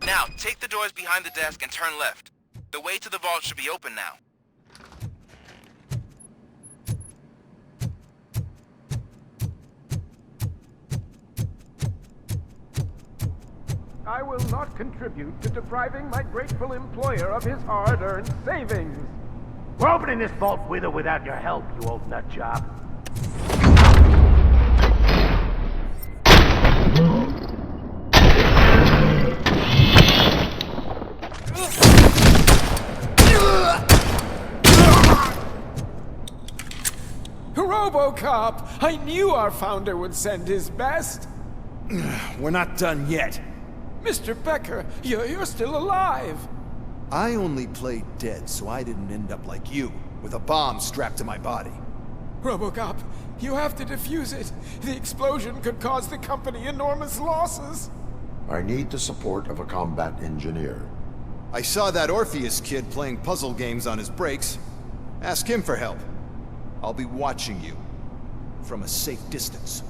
Now, take the doors behind the desk and turn left. The way to the vault should be open now. I will not contribute to depriving my grateful employer of his hard-earned savings. We're opening this vault with or without your help, you old nut job. RoboCop! I knew our founder would send his best. We're not done yet. Mr. Becker, you're still alive. I only played dead so I didn't end up like you, with a bomb strapped to my body. RoboCop, you have to defuse it. The explosion could cause the company enormous losses. I need the support of a combat engineer. I saw that Orpheus kid playing puzzle games on his breaks. Ask him for help. I'll be watching you. From a safe distance.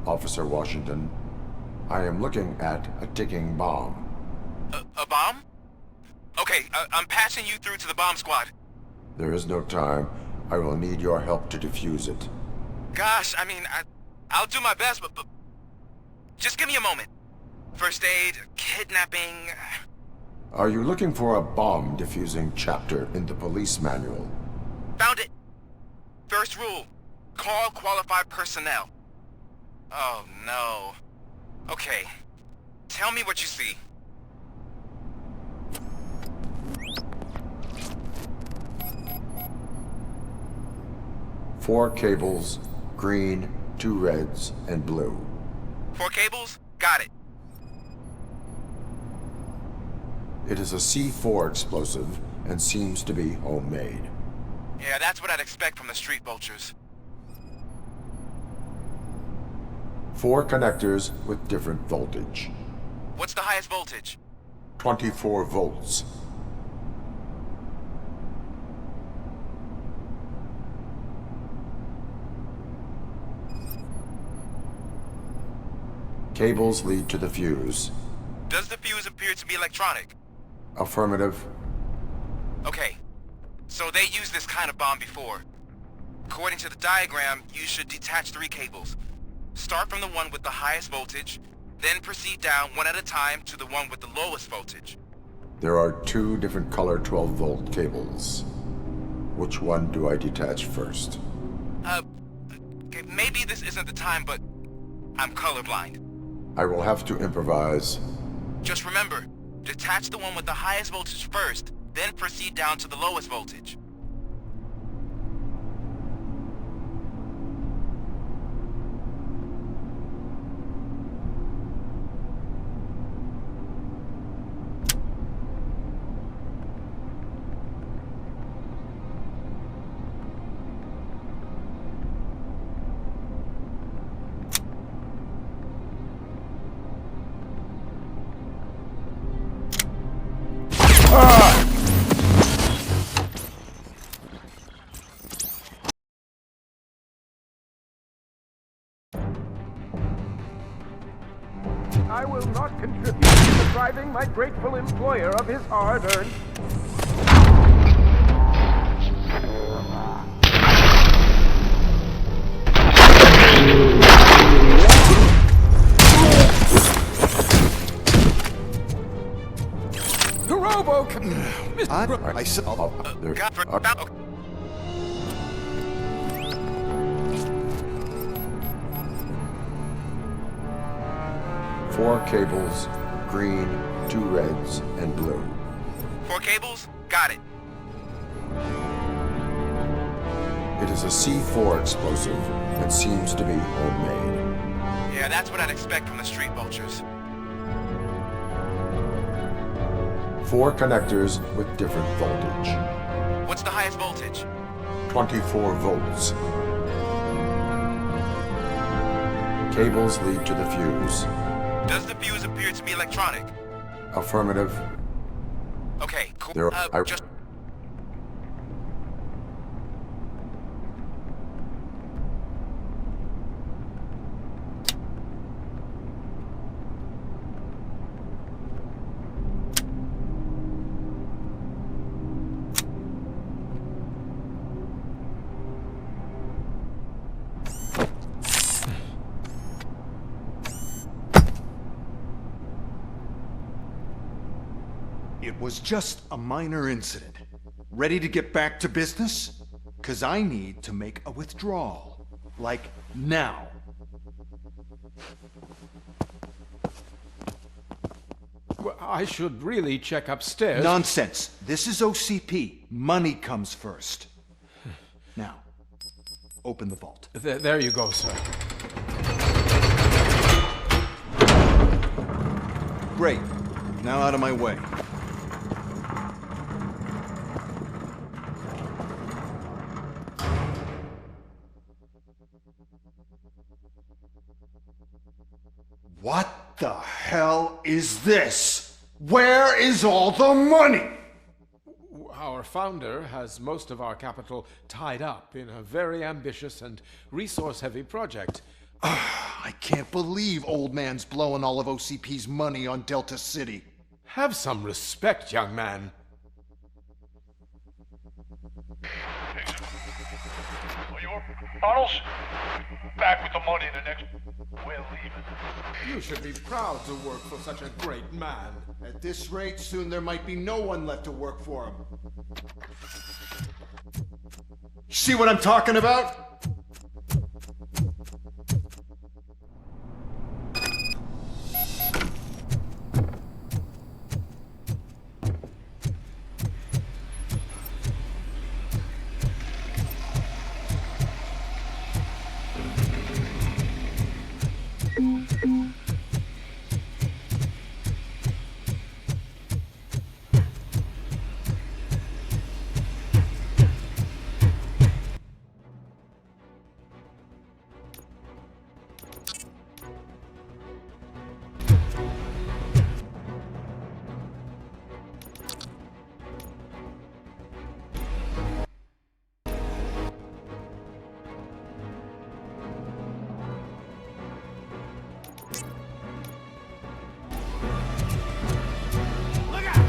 Officer Washington, I am looking at a ticking bomb. A bomb? Okay, I'm passing you through to the bomb squad. There is no time. I will need your help to defuse it. Gosh, I mean, I'll do my best, but just give me a moment. First aid, kidnapping... Are you looking for a bomb defusing chapter in the police manual? Found it! First rule, call qualified personnel. Oh no. Okay, tell me what you see. Four cables, green, 2 reds, and blue. 4 cables? Got it. It is a C4 explosive and seems to be homemade. Yeah, that's what I'd expect from the street vultures. 4 connectors with different voltage. What's the highest voltage? 24 volts. Cables lead to the fuse. Does the fuse appear to be electronic? Affirmative. Okay, so they used this kind of bomb before. According to the diagram, you should detach 3 cables. Start from the one with the highest voltage, then proceed down one at a time to the one with the lowest voltage. There are 2 different color 12-volt cables. Which one do I detach first? Okay, maybe this isn't the time, but I'm colorblind. I will have to improvise. Just remember, detach the one with the highest voltage first, then proceed down to the lowest voltage. I will not contribute to depriving my grateful employer of his hard-earned... I saw... Okay. 4 cables, green, 2 reds, and blue. 4 cables? Got it. It is a C4 explosive and seems to be homemade. Yeah, that's what I'd expect from the street vultures. 4 connectors with different voltage. What's the highest voltage? 24 volts. Cables lead to the fuse. Does the fuse appear to be electronic? Affirmative. Okay, cool. There, Just... It was just a minor incident. Ready to get back to business? 'Cause I need to make a withdrawal. Like, now. Well, I should really check upstairs. Nonsense. This is OCP. Money comes first. Now, open the vault. There you go, sir. Great. Now out of my way. What the hell is this? Where is all the money? Our founder has most of our capital tied up in a very ambitious and resource-heavy project. I can't believe old man's blowing all of OCP's money on Delta City. Have some respect, young man. Bottles? Back with the money in the next... We're leaving. You should be proud to work for such a great man. At this rate, soon there might be no one left to work for him. See what I'm talking about? Look out!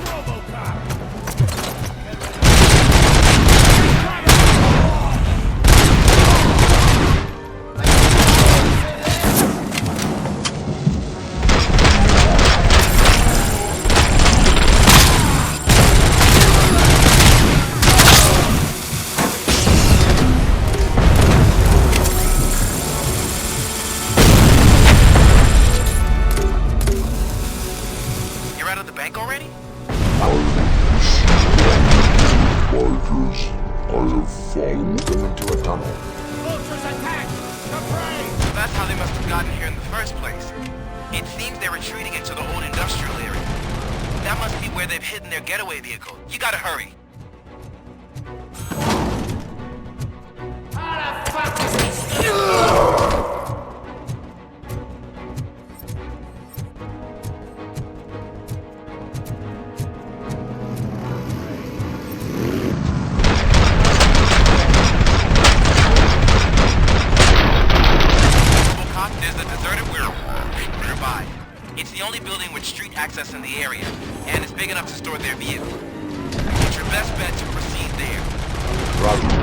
RoboCop! You're out of the bank already? Bikers, I have fallen them into a tunnel. Vultures attack! The prey! So that's how they must have gotten here in the first place. It seems they're retreating into the old industrial area. That must be where they've hidden their getaway vehicle. You gotta hurry. How the fuck is he still... RoboCop, there's a deserted warehouse nearby. It's the only building with street access in the area, and it's big enough to store their vehicle. It's your best bet to proceed there. Roger.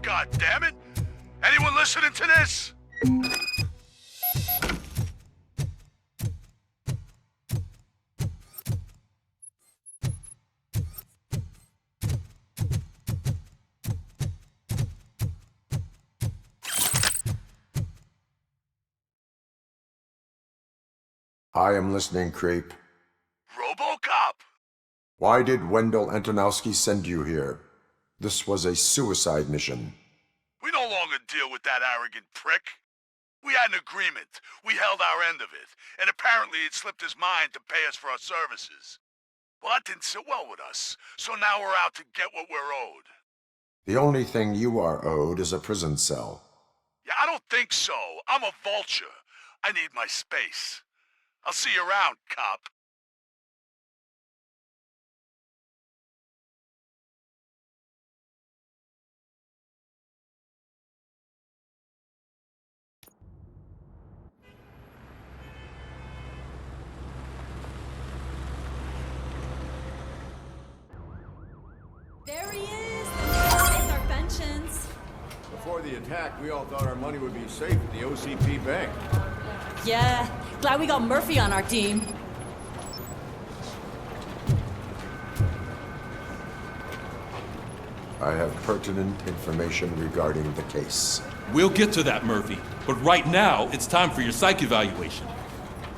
God damn it! Anyone listening to this? I am listening, creep. RoboCop! Why did Wendell Antonowski send you here? This was a suicide mission. We no longer deal with that arrogant prick. We had an agreement. We held our end of it, and apparently it slipped his mind to pay us for our services. Well, that didn't sit well with us, so now we're out to get what we're owed. The only thing you are owed is a prison cell. Yeah, I don't think so. I'm a vulture. I need my space. I'll see you around, cop. There he is! It's our pensions. Before the attack, we all thought our money would be safe at the OCP bank. Yeah, glad we got Murphy on our team. I have pertinent information regarding the case. We'll get to that, Murphy. But right now, it's time for your psych evaluation.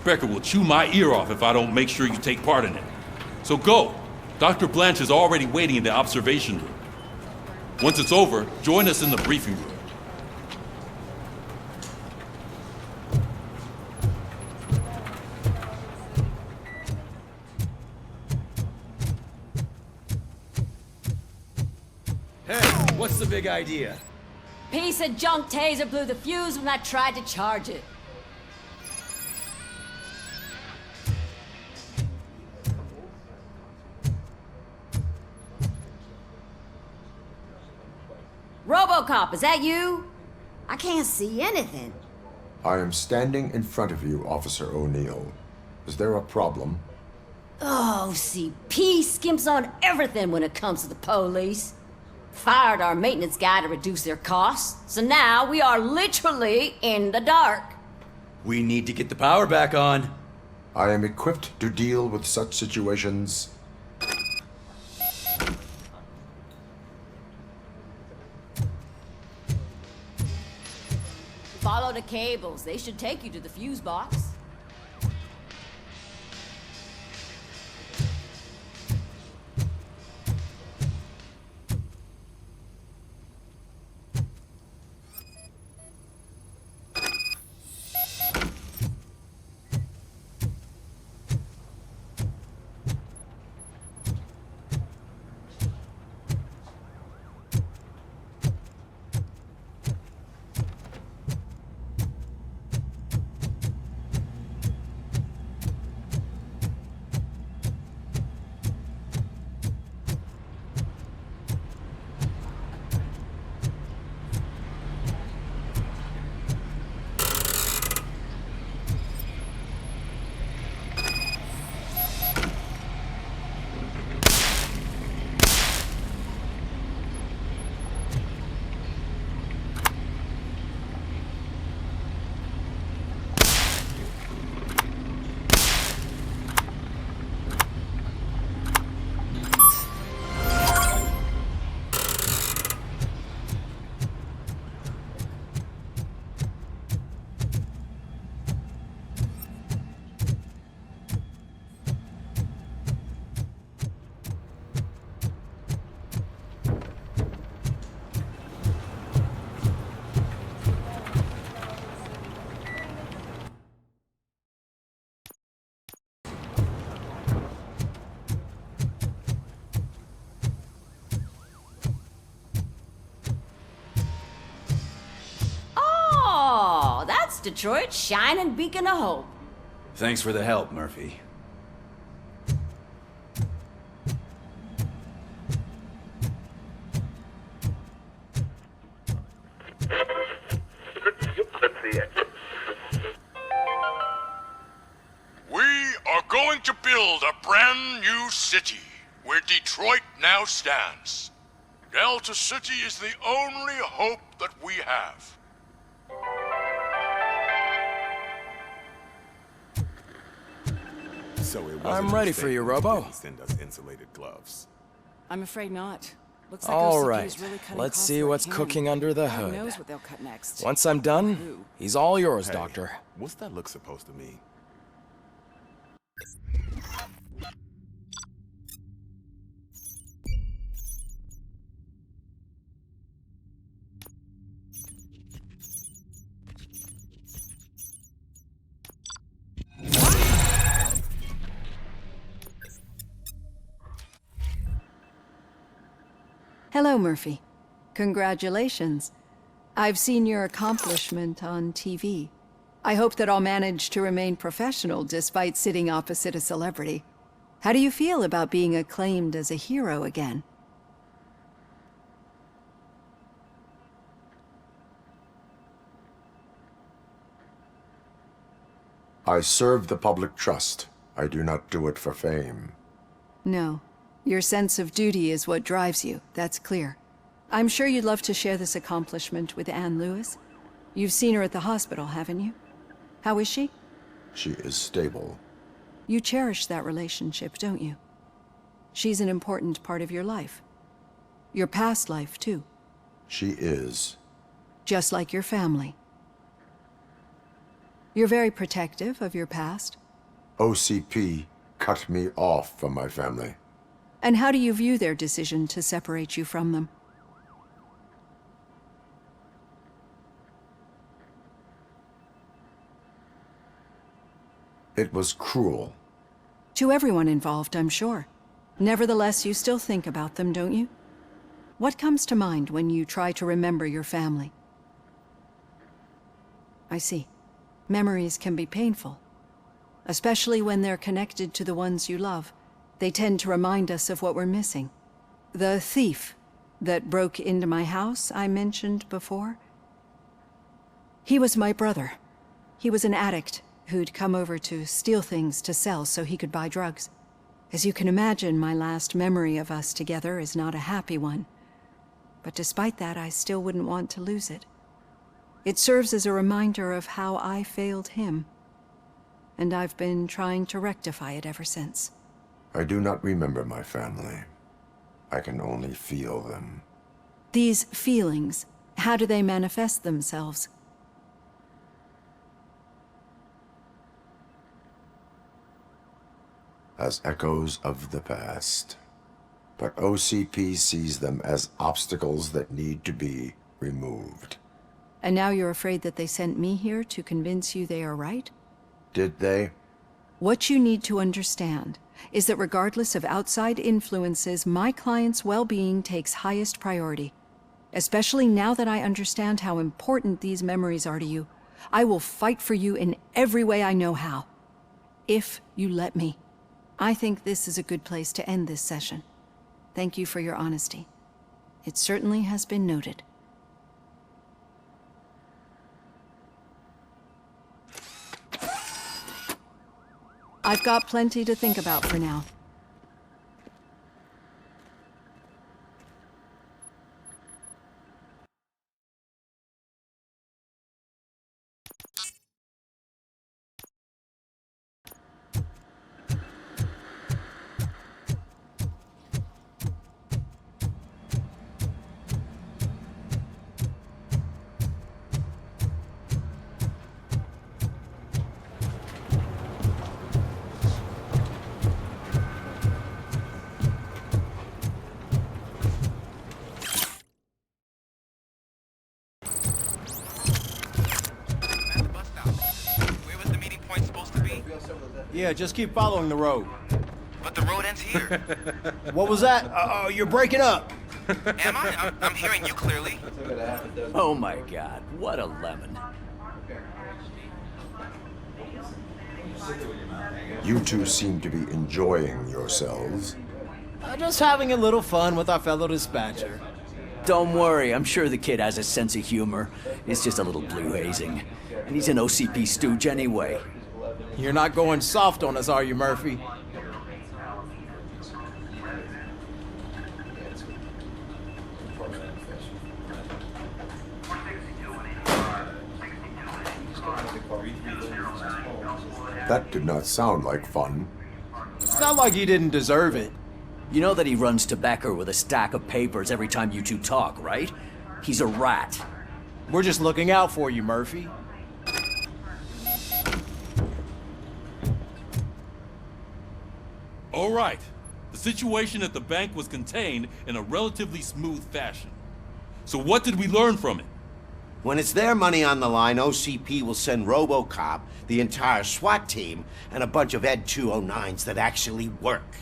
Becker will chew my ear off if I don't make sure you take part in it. So go. Dr. Blanche is already waiting in the observation room. Once it's over, join us in the briefing room. Hey, what's the big idea? Piece of junk taser blew the fuse when I tried to charge it. RoboCop, is that you? I can't see anything. I am standing in front of you, Officer O'Neill. Is there a problem? Oh, CP skimps on everything when it comes to the police. Fired our maintenance guy to reduce their costs, so now we are literally in the dark. We need to get the power back on. I am equipped to deal with such situations. Follow the cables. They should take you to the fuse box. Detroit's shining beacon of hope. Thanks for the help, Murphy. We are going to build a brand new city where Detroit now stands. Delta City is the only hope that we have. So it wasn't I'm ready for you, Robo. Didn't send us insulated gloves. I'm afraid not. Looks like All OCP right, is really cutting let's costs see right what's hand. cooking under the God hood. knows what they'll cut next. Once I'm done, Who? he's all yours, Hey, Doctor. What's that look supposed to mean? Hello, Murphy. Congratulations. I've seen your accomplishment on TV. I hope that I'll manage to remain professional despite sitting opposite a celebrity. How do you feel about being acclaimed as a hero again? I serve the public trust. I do not do it for fame. No. Your sense of duty is what drives you, that's clear. I'm sure you'd love to share this accomplishment with Anne Lewis. You've seen her at the hospital, haven't you? How is she? She is stable. You cherish that relationship, don't you? She's an important part of your life. Your past life, too. She is. Just like your family. You're very protective of your past. OCP cut me off from my family. And how do you view their decision to separate you from them? It was cruel. To everyone involved, I'm sure. Nevertheless, you still think about them, don't you? What comes to mind when you try to remember your family? I see. Memories can be painful. Especially when they're connected to the ones you love. They tend to remind us of what we're missing. The thief that broke into my house I mentioned before? He was my brother. He was an addict who'd come over to steal things to sell so he could buy drugs. As you can imagine, my last memory of us together is not a happy one. But despite that, I still wouldn't want to lose it. It serves as a reminder of how I failed him. And I've been trying to rectify it ever since. I do not remember my family. I can only feel them. These feelings, how do they manifest themselves? As echoes of the past. But OCP sees them as obstacles that need to be removed. And now you're afraid that they sent me here to convince you they are right? Did they? What you need to understand is that regardless of outside influences, my client's well-being takes highest priority. Especially now that I understand how important these memories are to you, I will fight for you in every way I know how. If you let me. I think this is a good place to end this session. Thank you for your honesty. It certainly has been noted. I've got plenty to think about for now. Yeah, just keep following the road. But the road ends here. What was that? Uh-oh, you're breaking up. Am I? I'm hearing you clearly. Oh my god, what a lemon. You two seem to be enjoying yourselves. Just having a little fun with our fellow dispatcher. Don't worry, I'm sure the kid has a sense of humor. It's just a little blue hazing. And he's an OCP stooge anyway. You're not going soft on us, are you, Murphy? That did not sound like fun. It's not like he didn't deserve it. You know that he runs to Becker with a stack of papers every time you two talk, right? He's a rat. We're just looking out for you, Murphy. All right. The situation at the bank was contained in a relatively smooth fashion. So what did we learn from it? When it's their money on the line, OCP will send RoboCop, the entire SWAT team, and a bunch of Ed 209s that actually work.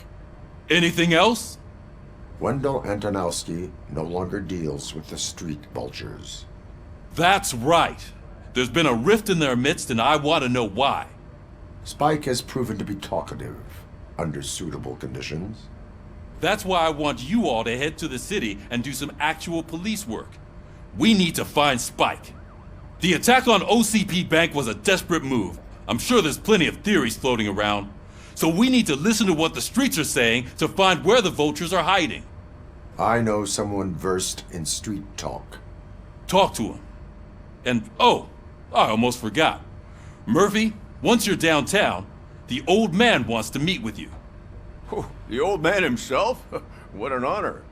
Anything else? Wendell Antonowski no longer deals with the street vultures. That's right. There's been a rift in their midst, and I want to know why. Spike has proven to be talkative under suitable conditions. That's why I want you all to head to the city and do some actual police work. We need to find Spike. The attack on OCP Bank was a desperate move. I'm sure there's plenty of theories floating around. So we need to listen to what the streets are saying to find where the vultures are hiding. I know someone versed in street talk. Talk to him. And, oh, I almost forgot. Murphy, once you're downtown, the old man wants to meet with you. Oh, the old man himself? What an honor.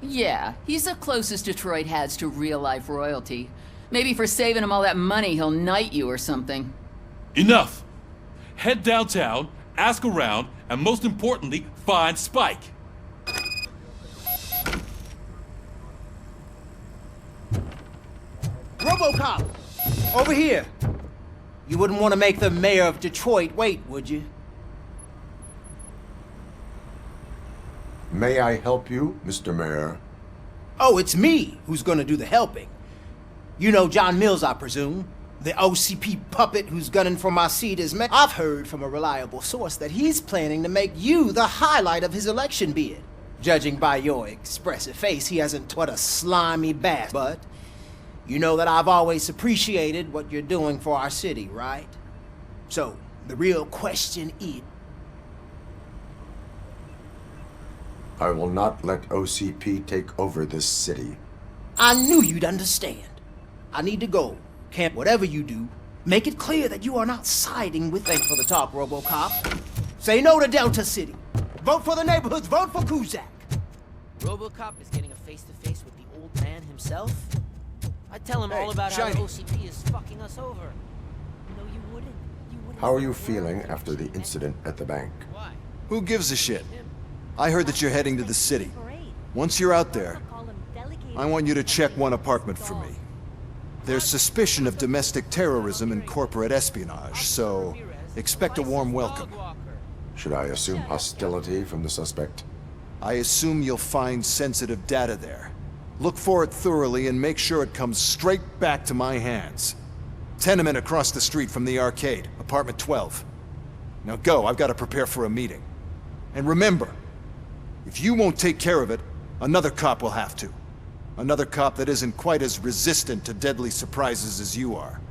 Yeah, he's the closest Detroit has to real-life royalty. Maybe for saving him all that money, he'll knight you or something. Enough! Head downtown, ask around, and most importantly, find Spike. RoboCop! Over here! You wouldn't want to make the mayor of Detroit wait, would you? May I help you, Mr. Mayor? Oh, it's me who's gonna do the helping. You know John Mills, I presume? The OCP puppet who's gunning for my seat as mayor. I've heard from a reliable source that he's planning to make you the highlight of his election bid. Judging by your expressive face, he hasn't what a slimy bastard. But you know that I've always appreciated what you're doing for our city, right? So, the real question is... I will not let OCP take over this city. I knew you'd understand. I need to go. Can't whatever you do, make it clear that you are not siding with... Thanks for the talk, RoboCop. Say no to Delta City. Vote for the neighborhoods. Vote for Kuzak. RoboCop is getting a face-to-face with the old man himself? I'd tell him all about Shiny. how OCP is fucking us over. No, you wouldn't. You wouldn't. How are you feeling after the incident at the bank? Why? Who gives a shit? I heard that you're heading to the city. Once you're out there, I want you to check one apartment for me. There's suspicion of domestic terrorism and corporate espionage, so expect a warm welcome. Should I assume hostility from the suspect? I assume you'll find sensitive data there. Look for it thoroughly and make sure it comes straight back to my hands. Tenement across the street from the arcade, apartment 12. Now go, I've got to prepare for a meeting. And remember, if you won't take care of it, another cop will have to. Another cop that isn't quite as resistant to deadly surprises as you are.